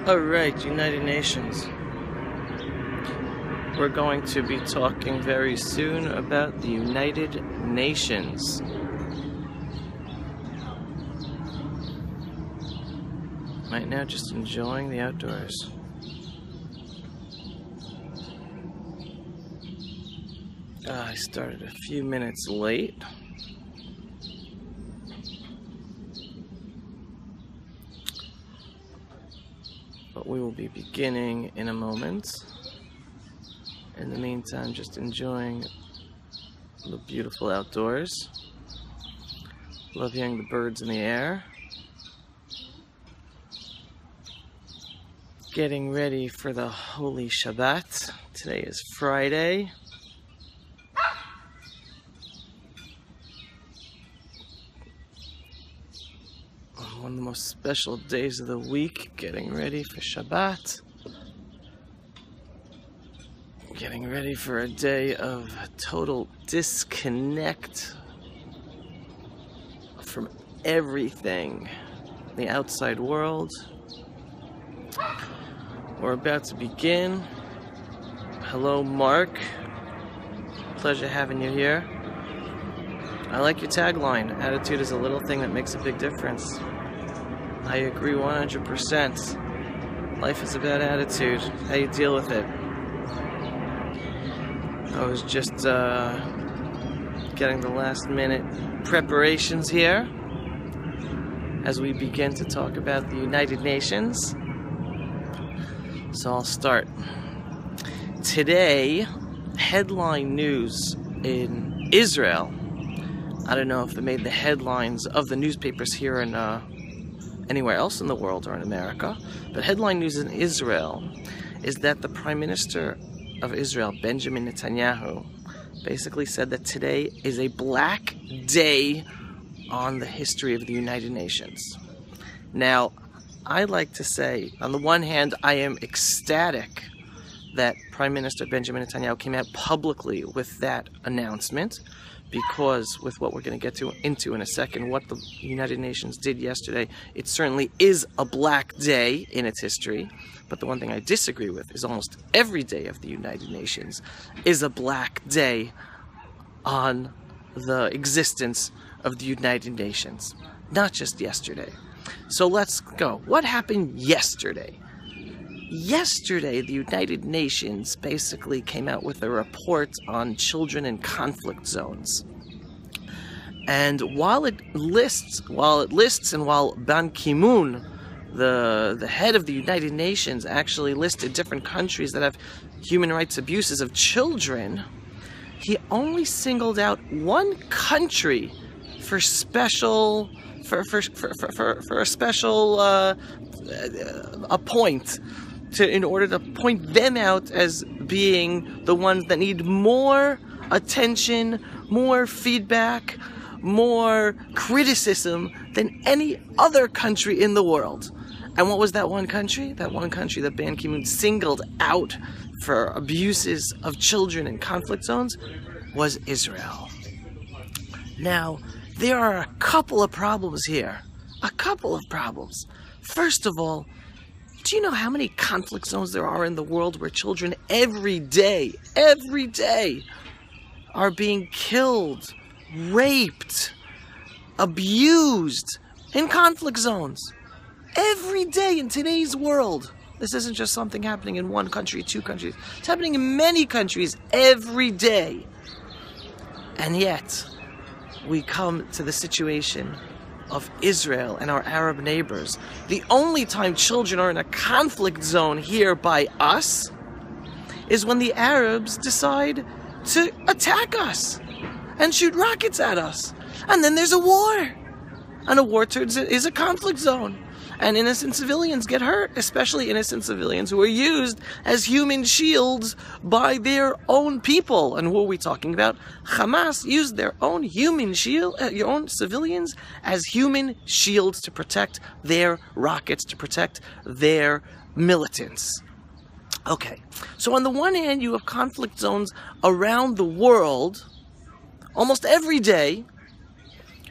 Alright, United Nations. We're going to be talking very soon about the United Nations. Right now, just enjoying the outdoors. I started a few minutes late. But we will be beginning in a moment. In the meantime, just enjoying the beautiful outdoors. Love hearing the birds in the air. Getting ready for the Holy Shabbat. Today is Friday. One of the most special days of the week, getting ready for Shabbat. Getting ready for a day of total disconnect from everything, the outside world. We're about to begin. Hello, Mark. Pleasure having you here. I like your tagline. Attitude is a little thing that makes a big difference. I agree 100%. Life is about attitude, how you deal with it. I was just getting the last minute preparations here as we begin to talk about the United Nations. So I'll start. Today, headline news in Israel. I don't know if they made the headlines of the newspapers here in anywhere else in the world or in America, but headline news in Israel is that the Prime Minister of Israel, Benjamin Netanyahu, basically said that today is a black day on the history of the United Nations. Now, I like to say, on the one hand, I am ecstatic that Prime Minister Benjamin Netanyahu came out publicly with that announcement, because with what we're going to get into in a second, what the United Nations did yesterday, it certainly is a black day in its history. But the one thing I disagree with is almost every day of the United Nations is a black day on the existence of the United Nations, not just yesterday. So let's go. What happened yesterday? Yesterday, the United Nations basically came out with a report on children in conflict zones. And while it lists and while Ban Ki-moon, the head of the United Nations, actually listed different countries that have human rights abuses of children, he only singled out one country for a special point. In order to point them out as being the ones that need more attention, more feedback, more criticism than any other country in the world. And what was that one country? That one country that Ban Ki-moon singled out for abuses of children in conflict zones was Israel. Now, there are a couple of problems here. A couple of problems. First of all, do you know how many conflict zones there are in the world where children every day, are being killed, raped, abused in conflict zones? Every day in today's world. This isn't just something happening in one country, two countries. It's happening in many countries every day. And yet, we come to the situation of Israel and our Arab neighbors. The only time children are in a conflict zone here by us is when the Arabs decide to attack us and shoot rockets at us. And then there's a war. And a war is a conflict zone. And innocent civilians get hurt, especially innocent civilians who are used as human shields by their own people. And who are we talking about? Hamas used their own own civilians as human shields to protect their rockets, to protect their militants. Okay, so on the one hand, you have conflict zones around the world, almost every day.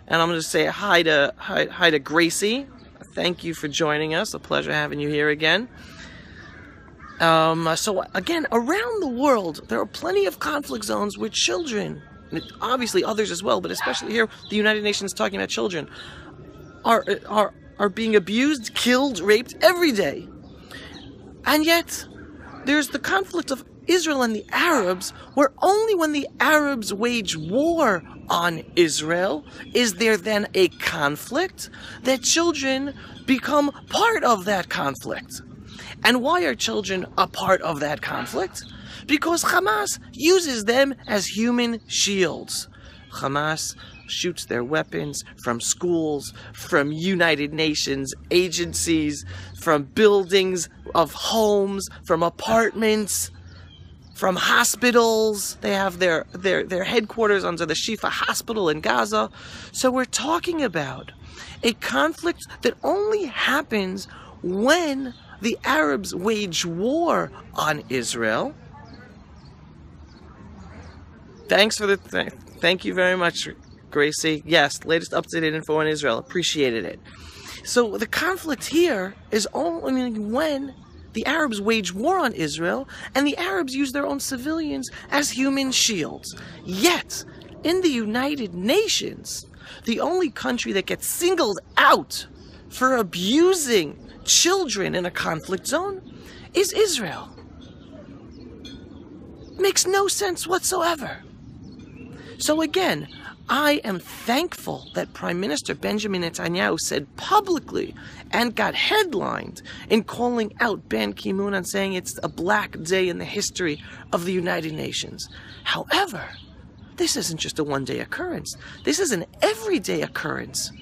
And I'm going to say hi to Gracie. Thank you for joining us. A pleasure having you here again. So again, around the world, there are plenty of conflict zones where children, obviously others as well, but especially here, the United Nations talking about children, are being abused, killed, raped every day. And yet, there's the conflict of Israel and the Arabs, where only when the Arabs wage war on Israel is there then a conflict, that children become part of that conflict. And why are children a part of that conflict? Because Hamas uses them as human shields. Hamas shoots their weapons from schools, from United Nations agencies, from buildings of homes, from apartments, from hospitals. They have their headquarters under the Shifa hospital in Gaza. So we're talking about a conflict that only happens when the Arabs wage war on Israel. Thank you very much, Gracie. Yes, latest updated info on Israel. Appreciated it. So the conflict here is only when the Arabs wage war on Israel, and the Arabs use their own civilians as human shields. Yet, in the United Nations, the only country that gets singled out for abusing children in a conflict zone is Israel. Makes no sense whatsoever. So again, I am thankful that Prime Minister Benjamin Netanyahu said publicly and got headlined in calling out Ban Ki-moon and saying it's a black day in the history of the United Nations. However, this isn't just a one-day occurrence. This is an everyday occurrence.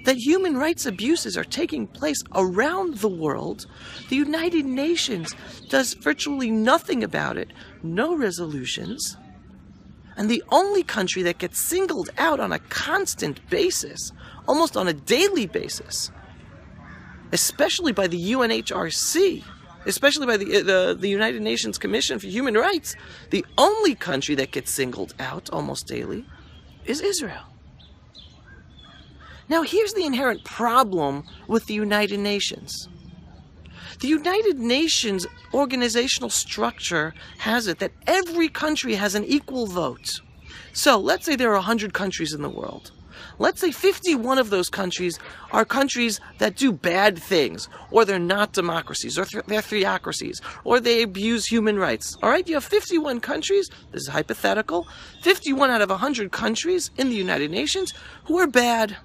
That human rights abuses are taking place around the world. The United Nations does virtually nothing about it. No resolutions. And the only country that gets singled out on a constant basis, almost on a daily basis, especially by the UNHRC, especially by the United Nations Commission for Human Rights, the only country that gets singled out almost daily is Israel. Now, here's the inherent problem with the United Nations. The United Nations organizational structure has it that every country has an equal vote. So, let's say there are 100 countries in the world. Let's say 51 of those countries are countries that do bad things, or they're not democracies, or they're theocracies, or they abuse human rights. All right, you have 51 countries, this is hypothetical, 51 out of 100 countries in the United Nations who are bad.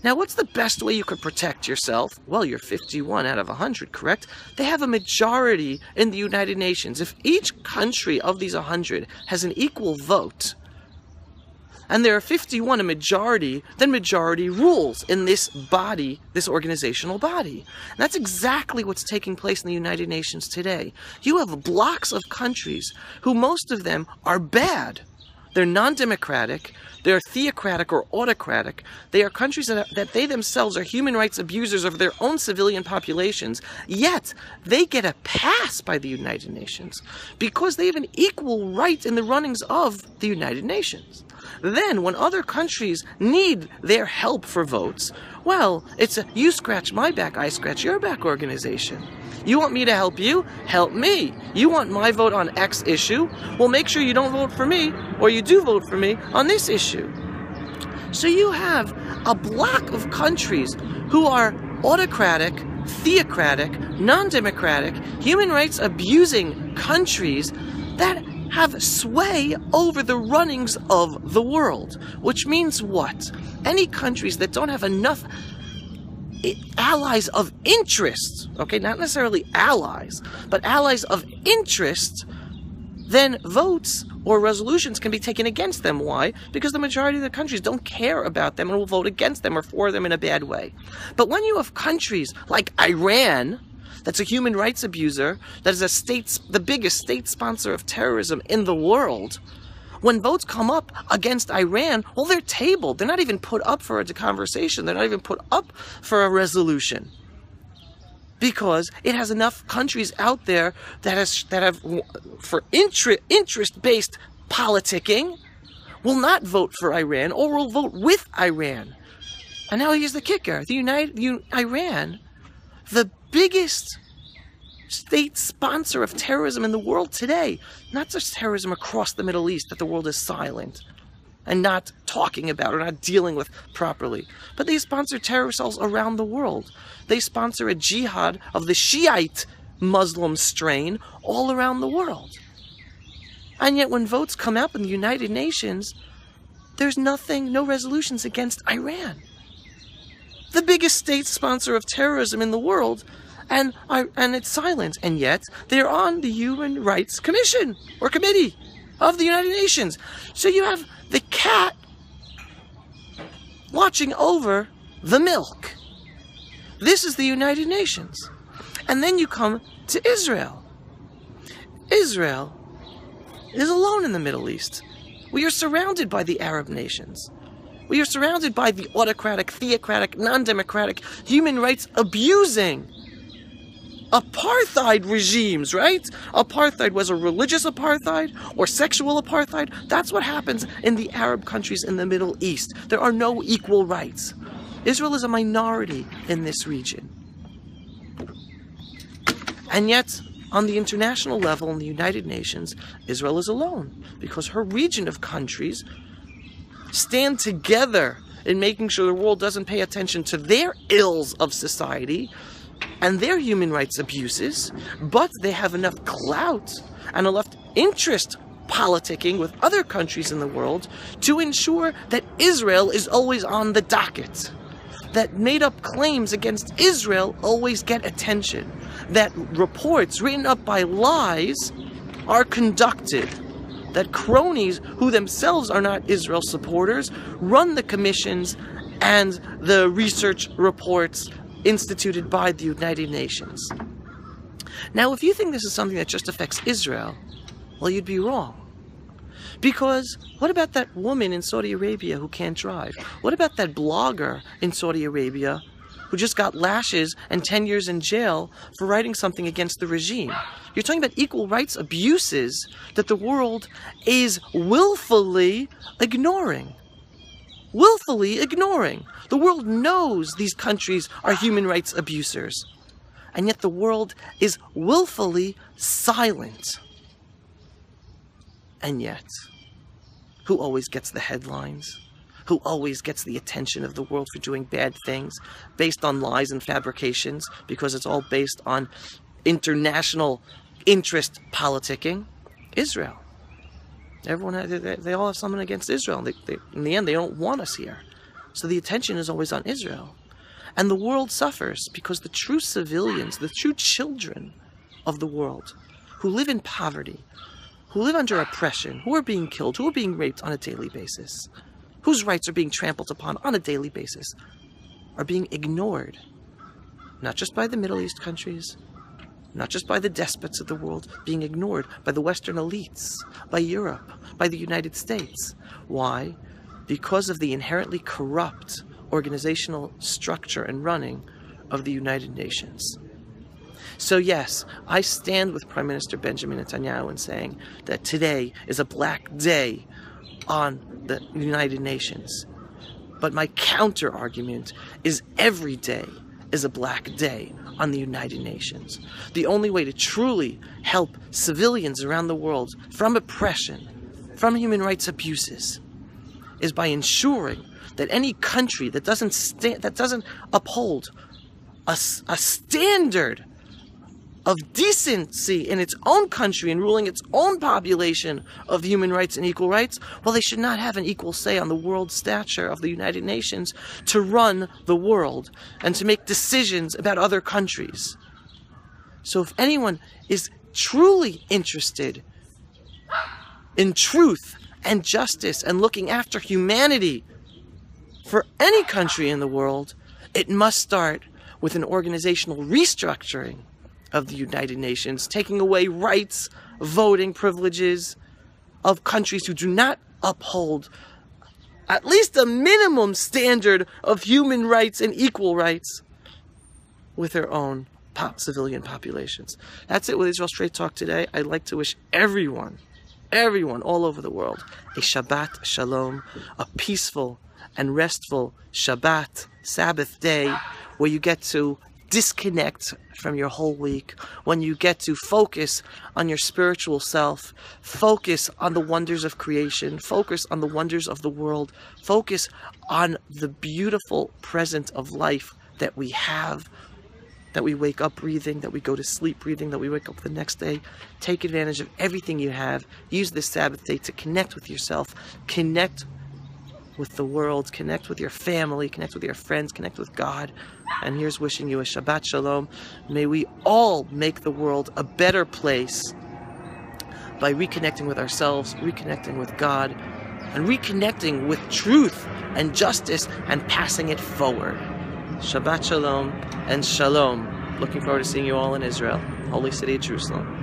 Now, what's the best way you could protect yourself? Well, you're 51 out of 100, correct? They have a majority in the United Nations. If each country of these 100 has an equal vote, and there are 51, a majority, then majority rules in this body, this organizational body. And that's exactly what's taking place in the United Nations today. You have blocks of countries who most of them are bad. They're non-democratic, they're theocratic or autocratic. They are countries that they themselves are human rights abusers of their own civilian populations, yet they get a pass by the United Nations because they have an equal right in the runnings of the United Nations. Then, when other countries need their help for votes, well, it's a you scratch my back, I scratch your back organization. You want me to help you? Help me. You want my vote on X issue? Well, make sure you don't vote for me, or you do vote for me on this issue. So you have a block of countries who are autocratic, theocratic, non-democratic, human rights abusing countries that have sway over the runnings of the world. Which means what? Any countries that don't have enough allies of interest, okay, not necessarily allies, but allies of interest, then votes or resolutions can be taken against them. Why? Because the majority of the countries don't care about them and will vote against them or for them in a bad way. But when you have countries like Iran, that's a human rights abuser, that is the biggest state sponsor of terrorism in the world, when votes come up against Iran, well, they're tabled. They're not even put up for a conversation. They're not even put up for a resolution. Because it has enough countries out there that have, for interest-based politicking, will not vote for Iran or will vote with Iran. And now here's the kicker. Iran, the biggest state sponsor of terrorism in the world today, not just terrorism across the Middle East that the world is silent and not talking about or not dealing with properly, but they sponsor terror cells around the world. They sponsor a jihad of the Shiite Muslim strain all around the world. And yet when votes come up in the United Nations, there's no resolutions against Iran, the biggest state sponsor of terrorism in the world, and it's silent. And yet they're on the Human Rights Commission or Committee of the United Nations. So you have the cat watching over the milk. This is the United Nations. And then you come to Israel. Israel is alone in the Middle East. We are surrounded by the Arab nations. We are surrounded by the autocratic, theocratic, non-democratic, human rights abusing apartheid regimes, right? Apartheid was a religious apartheid or sexual apartheid. That's what happens in the Arab countries in the Middle East. There are no equal rights. Israel is a minority in this region. And yet, on the international level, in the United Nations, Israel is alone because her region of countries stand together in making sure the world doesn't pay attention to their ills of society and their human rights abuses, but they have enough clout and enough interest politicking with other countries in the world to ensure that Israel is always on the docket, that made-up claims against Israel always get attention, that reports written up by lies are conducted, that cronies who themselves are not Israel supporters run the commissions and the research reports instituted by the United Nations. Now, if you think this is something that just affects Israel, well, you'd be wrong. Because what about that woman in Saudi Arabia who can't drive? What about that blogger in Saudi Arabia who just got lashes and 10 years in jail for writing something against the regime? You're talking about equal rights abuses that the world is willfully ignoring. Willfully ignoring. The world knows these countries are human rights abusers. And yet the world is willfully silent. And yet, who always gets the headlines? Who always gets the attention of the world for doing bad things based on lies and fabrications because it's all based on international interest politicking? Israel. Everyone, they all have something against Israel. In the end, they don't want us here. So the attention is always on Israel. And the world suffers because the true civilians, the true children of the world, who live in poverty, who live under oppression, who are being killed, who are being raped on a daily basis, whose rights are being trampled upon on a daily basis, are being ignored. Not just by the Middle East countries, not just by the despots of the world, being ignored by the Western elites, by Europe, by the United States. Why? Because of the inherently corrupt organizational structure and running of the United Nations. So yes, I stand with Prime Minister Benjamin Netanyahu in saying that today is a black day on the United Nations. But my counter argument is every day is a black day on the United Nations. The only way to truly help civilians around the world from oppression, from human rights abuses, is by ensuring that any country that doesn't uphold a standard of decency in its own country and ruling its own population of human rights and equal rights, well, they should not have an equal say on the world stature of the United Nations to run the world and to make decisions about other countries. So if anyone is truly interested in truth and justice and looking after humanity for any country in the world, it must start with an organizational restructuring of the United Nations, taking away rights, voting privileges of countries who do not uphold at least a minimum standard of human rights and equal rights with their own civilian populations. That's it with Israel Straight Talk today. I'd like to wish everyone all over the world a Shabbat Shalom, a peaceful and restful Shabbat, Sabbath day, where you get to disconnect from your whole week, when you get to focus on your spiritual self, focus on the wonders of creation, focus on the wonders of the world, focus on the beautiful present of life that we have, that we wake up breathing, that we go to sleep breathing, that we wake up the next day. Take advantage of everything you have. Use this Sabbath day to connect with yourself, connect with the world, connect with your family, connect with your friends, connect with God. And here's wishing you a Shabbat Shalom. May we all make the world a better place by reconnecting with ourselves, reconnecting with God, and reconnecting with truth and justice and passing it forward. Shabbat Shalom and Shalom. Looking forward to seeing you all in Israel, holy city of Jerusalem.